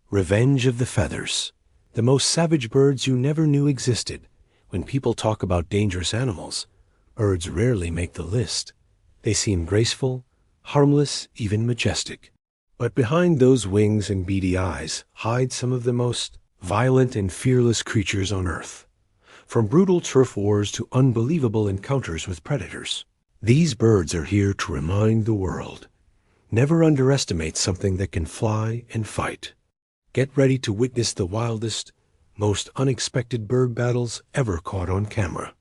Revenge of the feathers. The most savage birds you never knew existed. When people talk about dangerous animals, birds rarely make the list. They seem graceful, harmless, even majestic. But behind those wings and beady eyes hide some of the most violent and fearless creatures on Earth. From brutal turf wars to unbelievable encounters with predators, these birds are here to remind the world. Never underestimate something that can fly and fight. Get ready to witness the wildest, most unexpected bird battles ever caught on camera.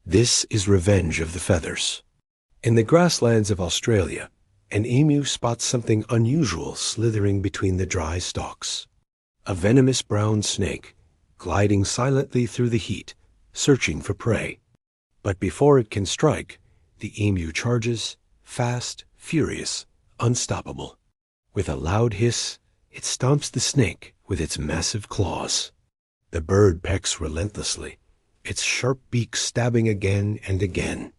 This is Revenge of the Feathers. In the grasslands of Australia, an emu spots something unusual slithering between the dry stalks. A venomous brown snake, gliding silently through the heat, searching for prey. But before it can strike, the emu charges, fast, furious, unstoppable. With a loud hiss, it stomps the snake with its massive claws. The bird pecks relentlessly, its sharp beak stabbing again and again.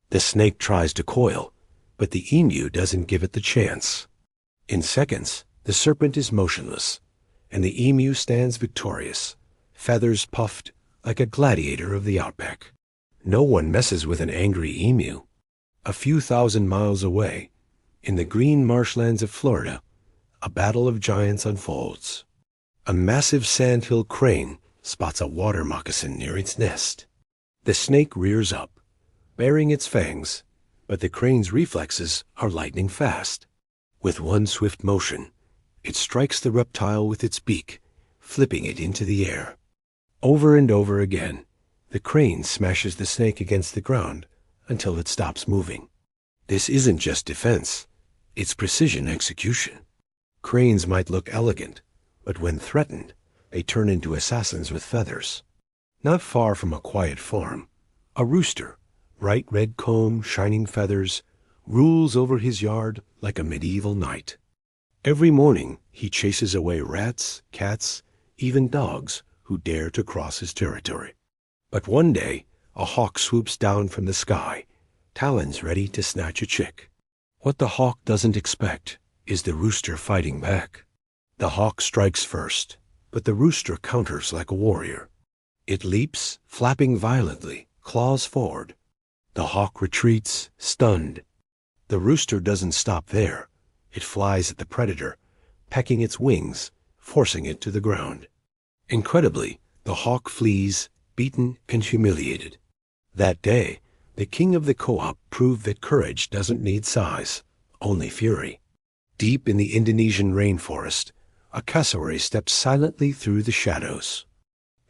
The snake tries to coil, but the emu doesn't give it the chance. In seconds, the serpent is motionless, and the emu stands victorious, feathers puffed like a gladiator of the outback. No one messes with an angry emu. A few thousand miles away, in the green marshlands of Florida, a battle of giants unfolds. A massive Sandhill crane spots a water moccasin near its nest. The snake rears up, baring its fangs, but the crane's reflexes are lightning fast. With one swift motion, it strikes the reptile with its beak, flipping it into the air. Over and over again, the crane smashes the snake against the ground until it stops moving. This isn't just defense, it's precision execution. Cranes might look elegant, but when threatened, they turn into assassins with feathers. Not far from a quiet farm, a rooster, bright red comb, shining feathers, rules over his yard like a medieval knight. Every morning, he chases away rats, cats, even dogs who dare to cross his territory. But one day, a hawk swoops down from the sky, talons ready to snatch a chick. What the hawk doesn't expect is the rooster fighting back. The hawk strikes first, but the rooster counters like a warrior. It leaps, flapping violently, claws forward. The hawk retreats, stunned. The rooster doesn't stop there. It flies at the predator, pecking its wings, forcing it to the ground. Incredibly, the hawk flees, beaten and humiliated. That day, the king of the co-op proved that courage doesn't need size, only fury. Deep in the Indonesian rainforest, a cassowary steps silently through the shadows.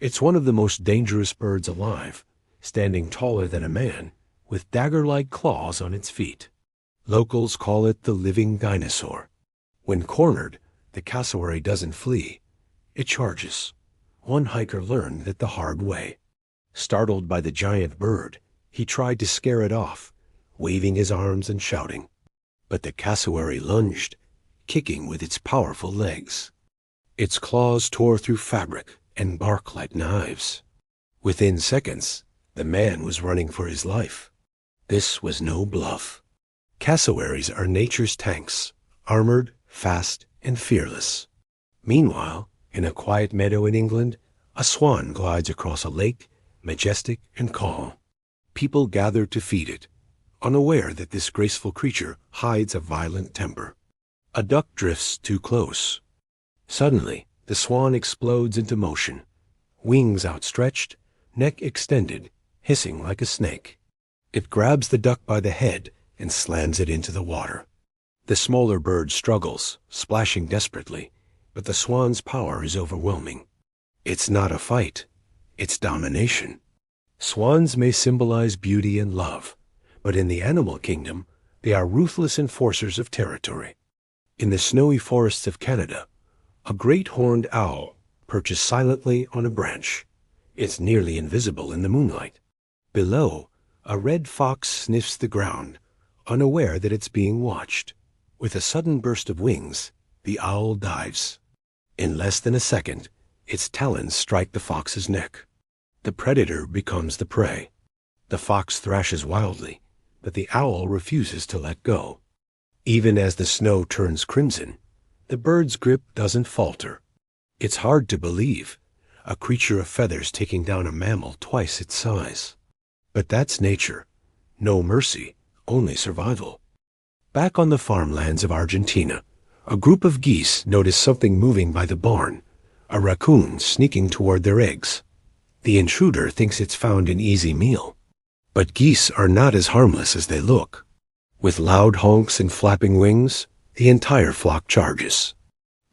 It's one of the most dangerous birds alive, standing taller than a man, with dagger-like claws on its feet. Locals call it the living dinosaur. When cornered, the cassowary doesn't flee. It charges. One hiker learned that the hard way. Startled by the giant bird, he tried to scare it off, waving his arms and shouting. But the cassowary lunged, kicking with its powerful legs. Its claws tore through fabric and bark like knives. Within seconds, the man was running for his life. This was no bluff. Cassowaries are nature's tanks, armored, fast, and fearless. Meanwhile, in a quiet meadow in England, a swan glides across a lake, majestic and calm. People gather to feed it, unaware that this graceful creature hides a violent temper. A duck drifts too close. Suddenly, the swan explodes into motion, wings outstretched, neck extended, hissing like a snake. It grabs the duck by the head and slams it into the water. The smaller bird struggles, splashing desperately, but the swan's power is overwhelming. It's not a fight, it's domination. Swans may symbolize beauty and love, but in the animal kingdom, they are ruthless enforcers of territory. In the snowy forests of Canada, a great horned owl perches silently on a branch. It's nearly invisible in the moonlight. Below, a red fox sniffs the ground, unaware that it's being watched. With a sudden burst of wings, the owl dives. In less than a second, its talons strike the fox's neck. The predator becomes the prey. The fox thrashes wildly, but the owl refuses to let go. Even as the snow turns crimson, the bird's grip doesn't falter. It's hard to believe, a creature of feathers taking down a mammal twice its size. But that's nature. No mercy, only survival. Back on the farmlands of Argentina, a group of geese notice something moving by the barn, a raccoon sneaking toward their eggs. The intruder thinks it's found an easy meal. But geese are not as harmless as they look. With loud honks and flapping wings, the entire flock charges.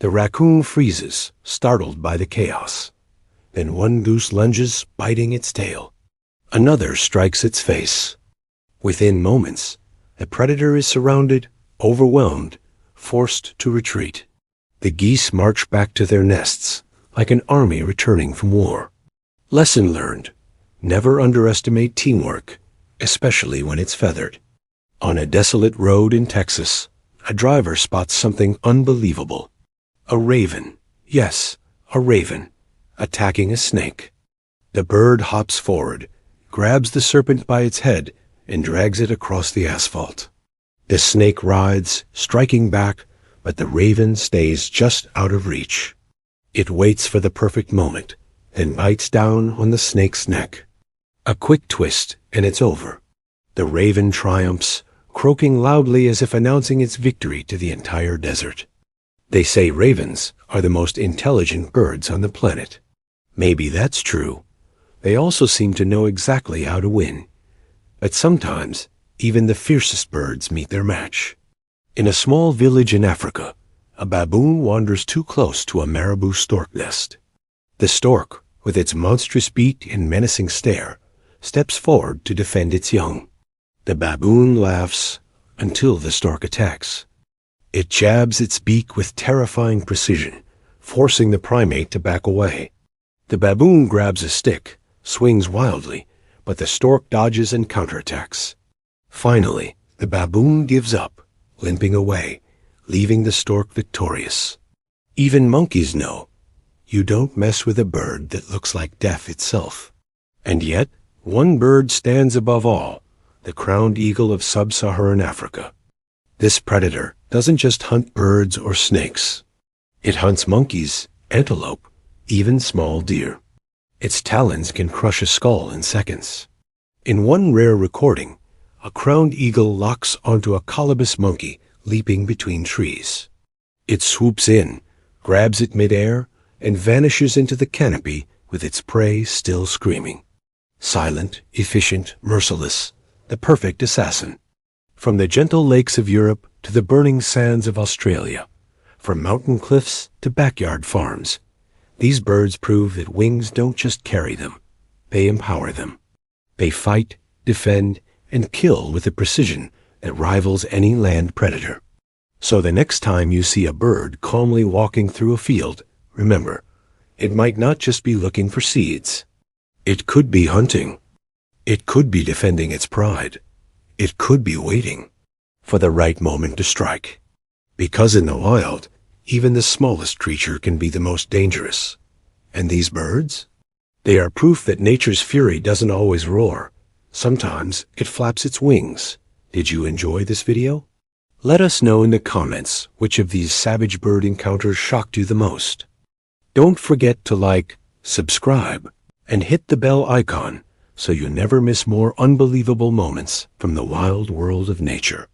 The raccoon freezes, startled by the chaos. Then one goose lunges, biting its tail. Another strikes its face. Within moments, the predator is surrounded, overwhelmed, forced to retreat. The geese march back to their nests, like an army returning from war. Lesson learned: never underestimate teamwork, especially when it's feathered. On a desolate road in Texas, a driver spots something unbelievable. A raven, yes, a raven, attacking a snake. The bird hops forward, grabs the serpent by its head, and drags it across the asphalt. The snake writhes, striking back, but the raven stays just out of reach. It waits for the perfect moment, then bites down on the snake's neck. A quick twist, and it's over. The raven triumphs, croaking loudly as if announcing its victory to the entire desert. They say ravens are the most intelligent birds on the planet. Maybe that's true. They also seem to know exactly how to win. But sometimes, even the fiercest birds meet their match. In a small village in Africa, a baboon wanders too close to a marabou stork nest. The stork, with its monstrous beak and menacing stare, steps forward to defend its young. The baboon laughs until the stork attacks. It jabs its beak with terrifying precision, forcing the primate to back away. The baboon grabs a stick, swings wildly, but the stork dodges and counterattacks. Finally, the baboon gives up, limping away, leaving the stork victorious. Even monkeys know, you don't mess with a bird that looks like death itself. And yet, one bird stands above all, the crowned eagle of sub-Saharan Africa. This predator doesn't just hunt birds or snakes. It hunts monkeys, antelope, even small deer. Its talons can crush a skull in seconds. In one rare recording, a crowned eagle locks onto a colobus monkey leaping between trees. It swoops in, grabs it midair, and vanishes into the canopy with its prey still screaming. Silent, efficient, merciless, the perfect assassin. From the gentle lakes of Europe to the burning sands of Australia, from mountain cliffs to backyard farms, these birds prove that wings don't just carry them, they empower them. They fight, defend, and kill with a precision that rivals any land predator. So the next time you see a bird calmly walking through a field, remember, it might not just be looking for seeds. It could be hunting. It could be defending its pride. It could be waiting for the right moment to strike. Because in the wild, even the smallest creature can be the most dangerous. And these birds? They are proof that nature's fury doesn't always roar. Sometimes it flaps its wings. Did you enjoy this video? Let us know in the comments which of these savage bird encounters shocked you the most. Don't forget to like, subscribe, and hit the bell icon so you never miss more unbelievable moments from the wild world of nature.